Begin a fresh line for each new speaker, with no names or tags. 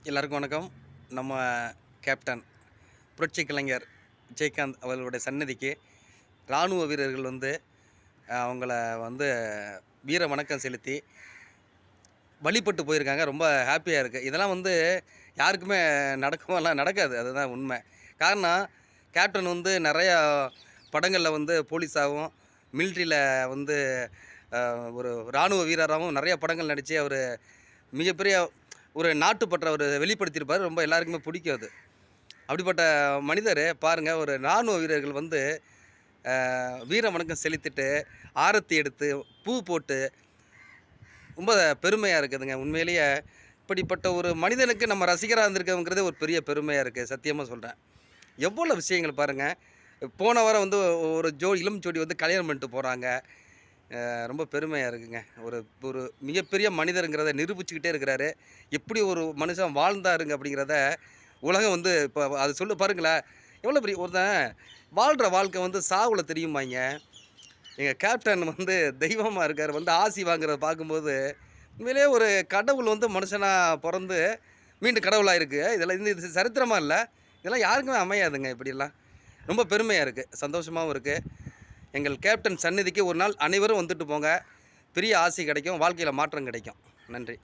எல்லாருக்கும் வணக்கம். நம்ம கேப்டன் புரட்சி கலைஞர் விஜயகாந்த் அவர்களுடைய சன்னதிக்கு இராணுவ வீரர்கள் அவங்கள வீர வணக்கம் செலுத்தி வழிபட்டு போயிருக்காங்க. ரொம்ப ஹாப்பியாக இருக்குது. இதெல்லாம் யாருக்குமே நடக்குமெல்லாம் நடக்காது. அதுதான் உண்மை. காரணம், கேப்டன் நிறையா படங்களில் போலீஸாகவும் மிலிட்ரியில் ஒரு இராணுவ வீரராகவும் நிறைய படங்கள் நடித்து அவர் மிகப்பெரிய ஒரு நாட்டுப்பற்றை அவர் வெளிப்படுத்தியிருப்பார். ரொம்ப எல்லாருக்குமே பிடிக்கும் அது. அப்படிப்பட்ட மனிதர் பாருங்கள், ஒரு இராணுவ வீரர்கள் வீர வணக்கம் செலுத்திட்டு ஆரத்தி எடுத்து பூ போட்டு ரொம்ப பெருமையாக இருக்குதுங்க. உண்மையிலேயே இப்படிப்பட்ட ஒரு மனிதனுக்கு நம்ம ரசிகராக இருந்திருக்கோங்கிறது ஒரு பெரிய பெருமையாக இருக்குது. சத்தியமாக சொல்கிறேன். எவ்வளோ விஷயங்கள் பாருங்கள். போன வாரம் ஒரு இளம் ஜோடி கல்யாணம் பண்ணிட்டு போகிறாங்க. ரொம்ப பெருமையாக இருக்குங்க. ஒரு ஒரு மிகப்பெரிய மனிதருங்கிறத நிரூபிச்சுக்கிட்டே இருக்கிறாரு. எப்படி ஒரு மனுஷன் வாழ்ந்தாருங்க அப்படிங்கிறத உலகம் இப்போ அது பாருங்களேன். எவ்வளோ பெரிய ஒருத்தன் வாழ்கிற வாழ்க்கை சாவுல தெரியுமாங்க. எங்கள் கேப்டன் தெய்வமாக இருக்கார். ஆசி வாங்குறத பார்க்கும்போது உண்மையிலேயே ஒரு கடவுள் மனுஷனாக பிறந்து மீண்டும் கடவுளாக இருக்குது. இதெல்லாம் இது சரித்திரமாக இல்லை. இதெல்லாம் யாருக்குமே அமையாதுங்க. இப்படிலாம் ரொம்ப பெருமையாக இருக்குது, சந்தோஷமாகவும் இருக்குது. எங்கள் கேப்டன் சந்நிதிக்கு ஒரு நாள் அனைவரும் வந்துட்டு போங்க. பெரிய ஆசி கிடைக்கும், வாழ்க்கையில் மாற்றம் கிடைக்கும். நன்றி.